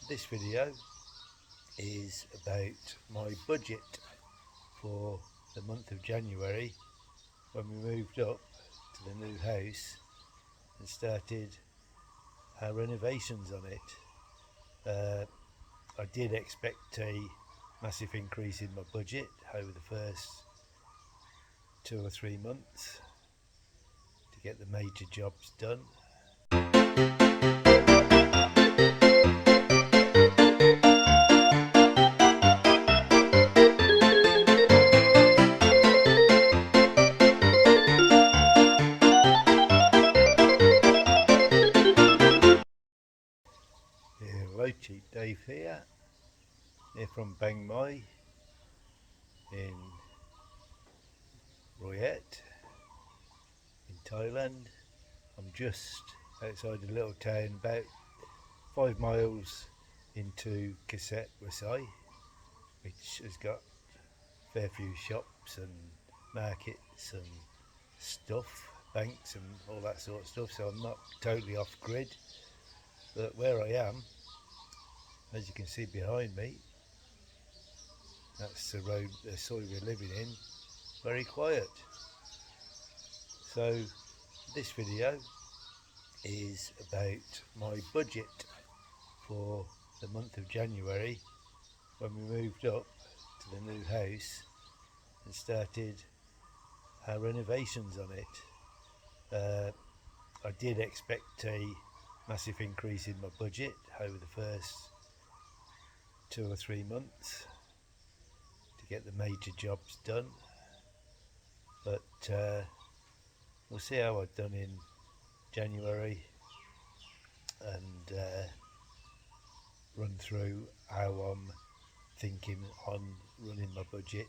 This video is about my budget for the month of January when we moved up to the new house and started our renovations on it. I did expect a massive increase in my budget over the first 2 or 3 months to get the major jobs done. Roiet Dave here from Ban Mai in Roiet in Thailand. I'm just outside a little town about 5 miles into Ban Mai Roiet, which has got a fair few shops and markets and stuff, banks and all that sort of stuff, so I'm not totally off grid. But where I am, as you can see behind me, that's the road, the soil we're living in, very quiet. So this video is about my budget for the month of January when we moved up to the new house and started our renovations on it. I did expect a massive increase in my budget over the first 2 or 3 months to get the major jobs done, but we'll see how I've done in January and run through how I'm thinking on running my budget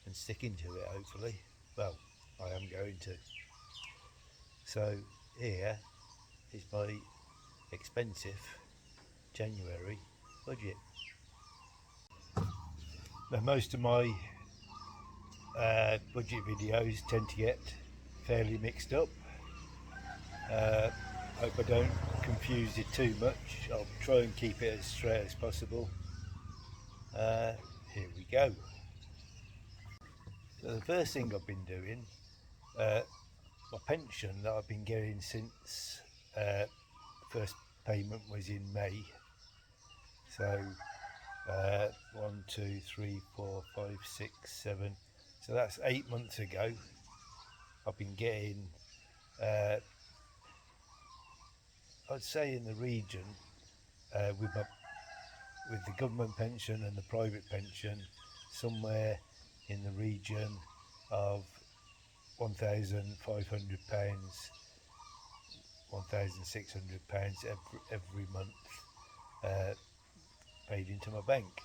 and sticking to it, hopefully. Well, I am going to. So here is my expensive January budget. Now, most of my budget videos tend to get fairly mixed up. Hope I don't confuse it too much. I'll try and keep it as straight as possible. Here we go. So the first thing I've been doing, my pension that I've been getting since first payment was in May. So 1, 2, 3, 4, 5, 6, 7. So that's 8 months ago. I've been getting, I'd say in the region, with the government pension and the private pension, somewhere in the region of £1,500, £1,600 every month paid into my bank.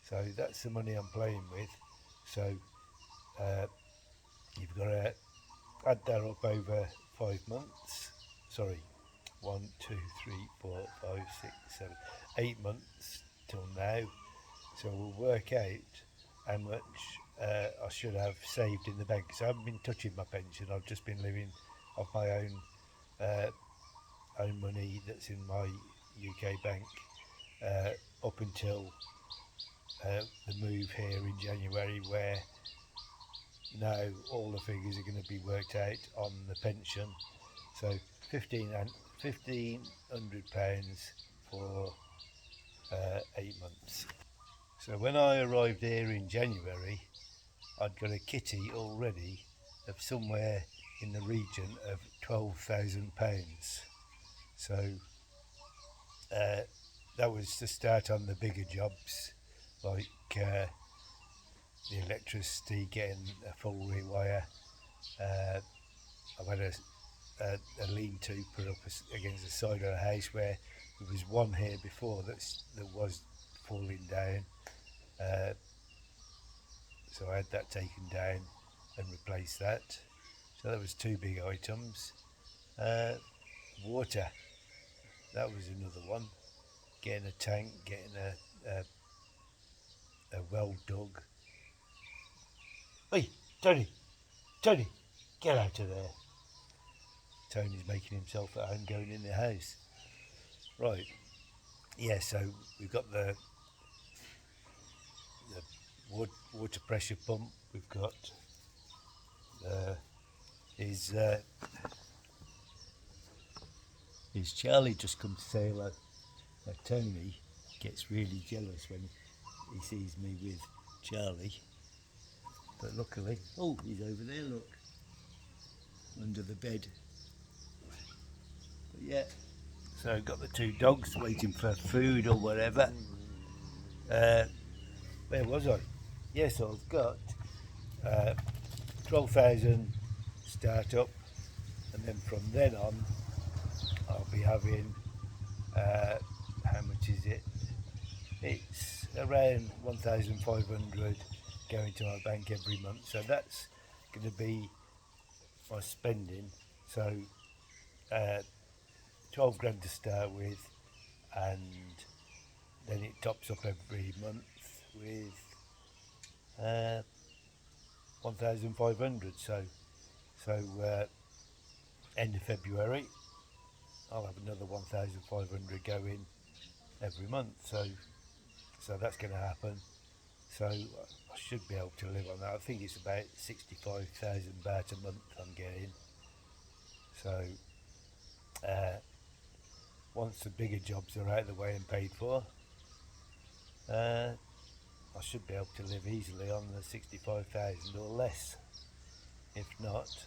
So that's the money I'm playing with. So you've got to add that up over 5 months. Sorry, 1, 2, 3, 4, 5, 6, 7, 8 months till now. So we'll work out how much I should have saved in the bank. So I haven't been touching my pension. I've just been living off my own money that's in my UK bank up until the move here in January, where now all the figures are going to be worked out on the pension. So £1,500 for 8 months. So when I arrived here in January, I'd got a kitty already of somewhere in the region of £12,000. So that was to start on the bigger jobs, like the electricity, getting a full rewire. I've had a lean-to put up against the side of the house where there was one here before that was falling down. So I had that taken down and replaced that. So that was 2 big items. Water, that was another one. Getting a tank, getting a well dug. Hey, Tony, get out of there. Tony's making himself at home, going in the house. Right, yeah, so we've got the water pressure pump. We've got his Charlie just come to say hello. Tony gets really jealous when he sees me with Charlie, but luckily, oh, he's over there, look, under the bed. But yeah, so I've got the two dogs waiting for food or whatever. Where was I? Yes, so I've got 12,000 start up, and then from then on I'll be having how much is it? It's around 1,500 going to my bank every month, so that's going to be my spending. So 12 grand to start with, and then it tops up every month with 1,500. So end of February I'll have another 1,500 going every month. So that's going to happen. So I should be able to live on that. I think it's about 65,000 baht a month I'm getting. So once the bigger jobs are out of the way and paid for, I should be able to live easily on the 65,000 or less. If not,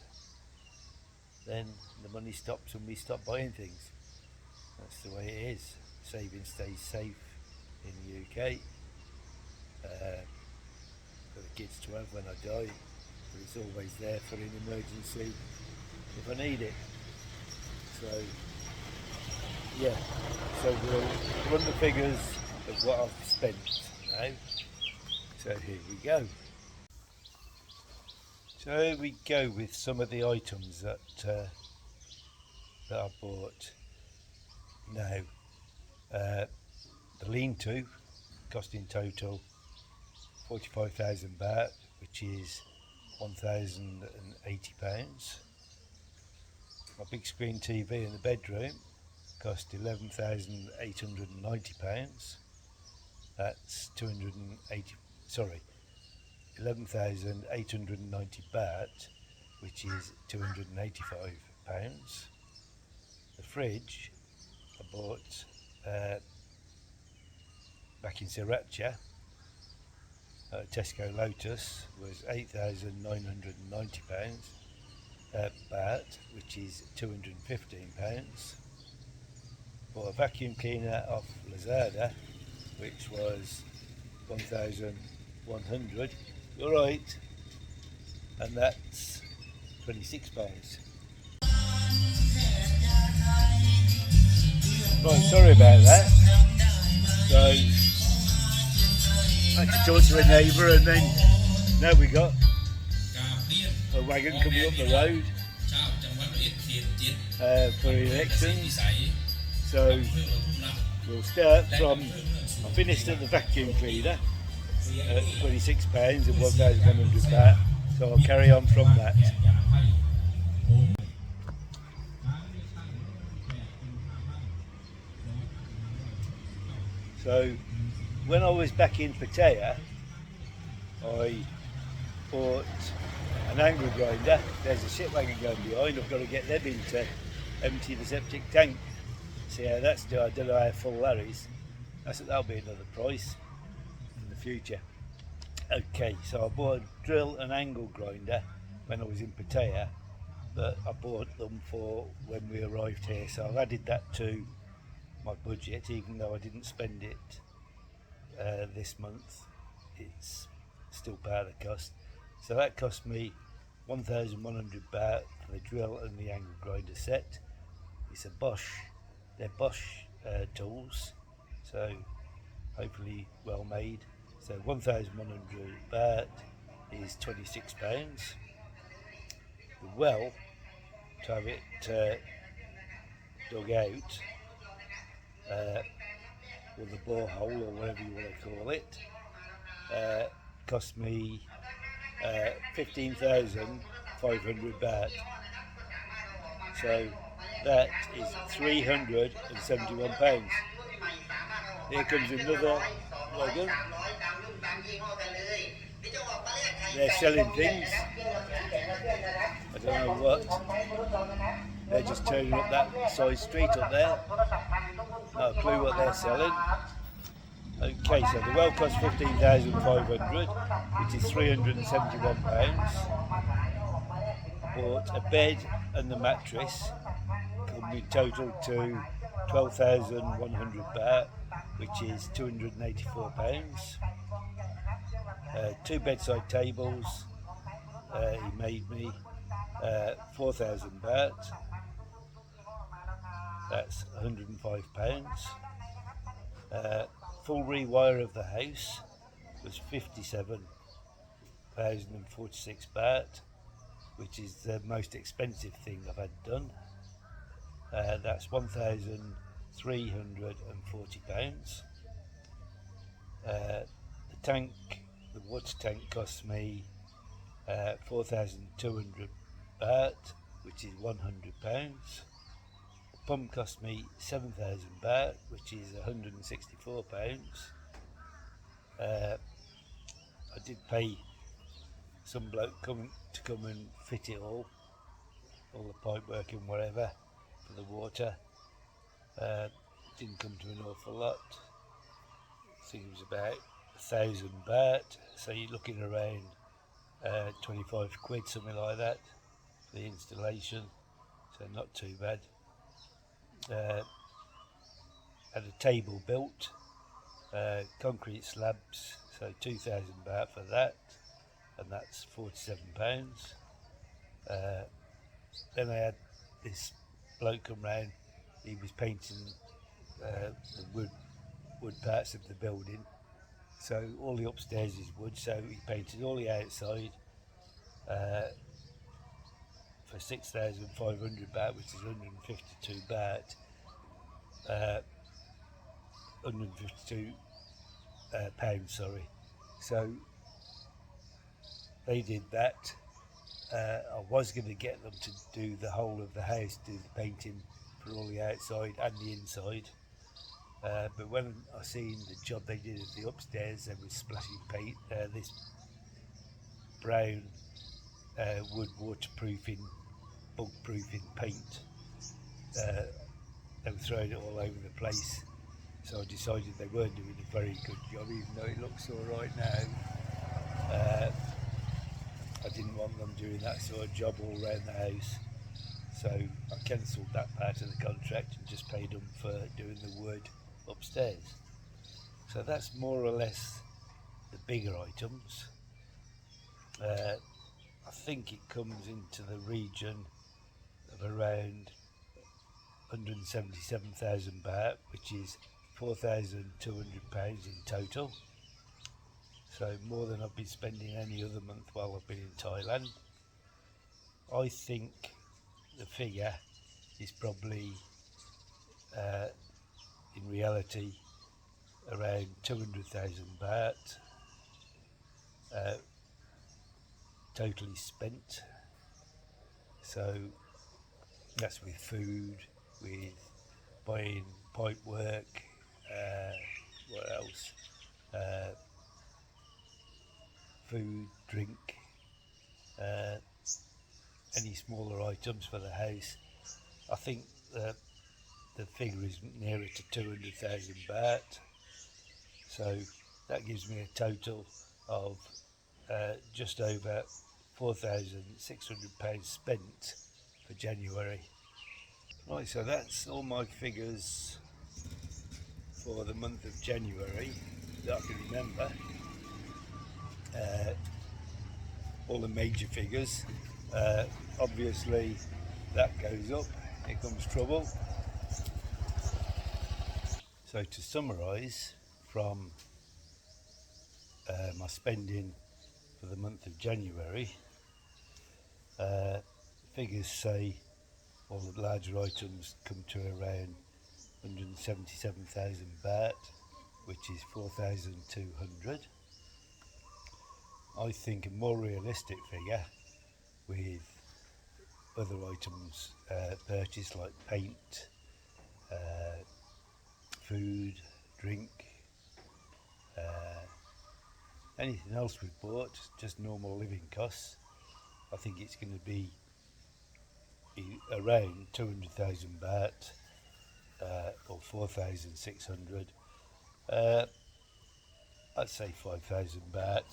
then the money stops and we stop buying things. That's the way it is. Saving stays safe in the UK. For the kids to have when I die, but it's always there for an emergency if I need it. So yeah, so we'll run the figures of what I've spent now. So here we go. So here we go with some of the items that I bought. Now, the lean-to cost in total 45,000 baht, which is £1,080. My big screen TV in the bedroom cost £11,890. That's 11,890 baht, which is £285. The fridge I bought back in Sriracha at Tesco Lotus was £8,990 baht, which is £215. Bought a vacuum cleaner off Lazada, which was 1,100. You're right, and that's £26. Right, sorry about that. So I had to talk to a neighbour, and then now we got a wagon coming up the road for elections. So we'll start from, I finished at the vacuum cleaner at £26 and 1,100 baht, so I'll carry on from that. So when I was back in Pattaya, I bought an angle grinder. There's a shit wagon going behind. I've got to get them in to empty the septic tank. See how that's done. I don't know how full that is. That'll be another price in the future. Okay, so I bought a drill and angle grinder when I was in Pattaya, but I bought them for when we arrived here, so I've added that to my budget, even though I didn't spend it this month. It's still part of the cost. So that cost me 1,100 baht for the drill and the angle grinder set. It's a Bosch. They're Bosch tools, so hopefully well made. So 1,100 baht is £26. The well, to have it dug out, or the borehole, or whatever you want to call it, cost me 15,500 baht. So that is £371. Here comes another wagon. They're selling things. I don't know what. They're just turning up that side street up there. No clue what they're selling. Okay, so the well cost 15,500, which is £371. Bought a bed and the mattress, coming in total to 12,100 baht, which is £284. Two bedside tables, he made me 4,000 baht, that's £105. Full rewire of the house was 57,046 baht, which is the most expensive thing I've had done. That's £1,340. The tank, the water tank cost me 4,200 baht, which is £100. The pump cost me 7,000 baht, which is £164. I did pay some bloke to come and fit it all the pipe work and whatever for the water. Didn't come to an awful lot. I think it was about 1,000 baht, so you're looking around 25 quid, something like that, for the installation, so not too bad. Had a table built, concrete slabs, so 2,000 baht for that, and that's £47. Then I had this bloke come round. He was painting the wood parts of the building. So all the upstairs is wood, so he painted all the outside for 6,500 baht, which is 152 baht. 152 pounds, sorry. So they did that. I was going to get them to do the whole of the house, do the painting for all the outside and the inside. But when I seen the job they did at the upstairs, they were splashing paint, this brown wood waterproofing, bug proofing paint. They were throwing it all over the place. So I decided they weren't doing a very good job, even though it looks all right now. I didn't want them doing that sort of job all around the house, so I cancelled that part of the contract and just paid them for doing the wood upstairs. So that's more or less the bigger items. I think it comes into the region of around 177,000 baht, which is £4,200 in total. So more than I've been spending any other month while I've been in Thailand. I think the figure is probably, in reality, around 200,000 baht, totally spent. So that's with food, with buying pipe work, what else? Food, drink, any smaller items for the house. I think the figure is nearer to 200,000 baht. So that gives me a total of just over £4,600 spent for January. Right, so that's all my figures for the month of January that I can remember. All the major figures. Obviously that goes up, here comes trouble. So to summarise from my spending for the month of January, figures say all the larger items come to around 177,000 baht, which is 4,200. I think a more realistic figure with other items purchased like paint, food, drink. Anything else we've bought, just normal living costs. I think it's going to be around 200,000 baht or 4,600. I'd say 5,000 baht,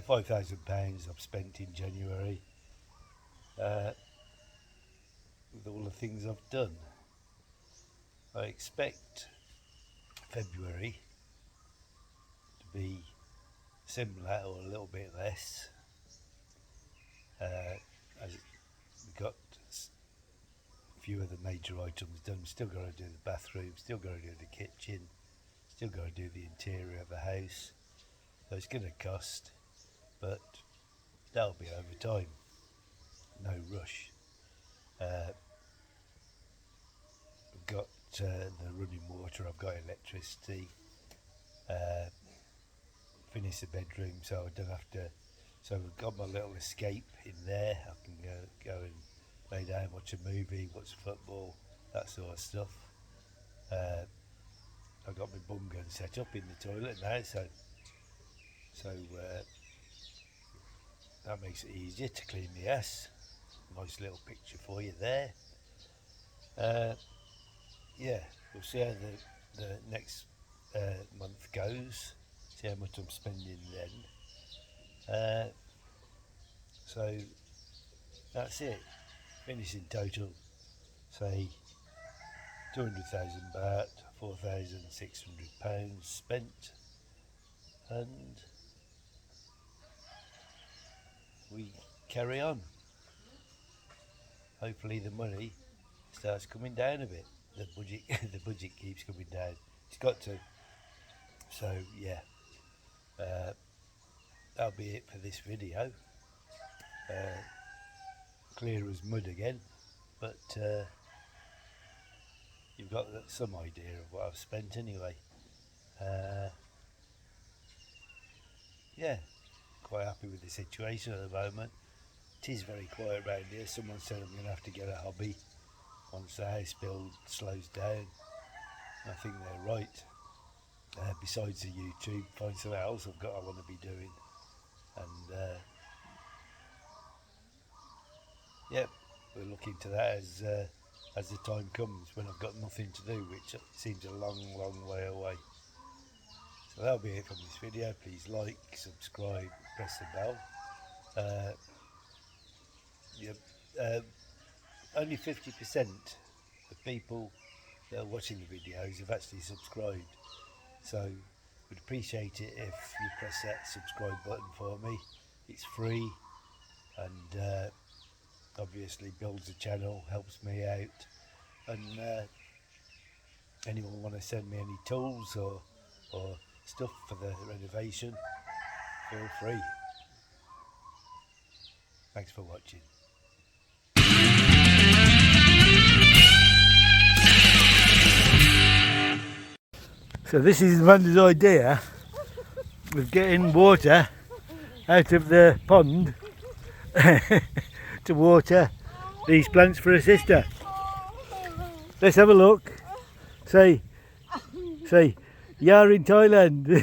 5,000 pounds I've spent in January with all the things I've done. I expect February to be similar or a little bit less. As we've got a few of the major items done. Still got to do the bathroom, still got to do the kitchen, still got to do the interior of the house. So it's going to cost, but that'll be over time. No rush. We've got the running water, I've got electricity. Finish the bedroom so I don't have to. So we've got my little escape in there. I can go and lay down, watch a movie, watch football, that sort of stuff. I've got my bum gun set up in the toilet now, so that makes it easier to clean the ass. Nice little picture for you there. Yeah, we'll see how the next month goes. See how much I'm spending then. So that's it. Finish in total, say 200,000 baht, 4,600 pounds spent, and we carry on. Hopefully the money starts coming down a bit. The budget keeps coming down. It's got to. So yeah, that'll be it for this video. Clear as mud again, but you've got some idea of what I've spent anyway. Yeah, quite happy with the situation at the moment. It is very quiet around here. Someone said I'm going to have to get a hobby once the house build slows down. I think they're right. Besides the YouTube, find something else I want to be doing. And yep, we'll look into that as the time comes when I've got nothing to do, which seems a long way away. So that'll be it from this video. Please like, subscribe, press the bell. Only 50% of people that are watching the videos have actually subscribed. So would appreciate it if you press that subscribe button for me. It's free and obviously builds the channel, helps me out. And anyone want to send me any tools or stuff for the renovation, feel free. Thanks for watching. So this is Amanda's idea of getting water out of the pond to water these plants for her sister. Let's have a look. Say, you're in Thailand.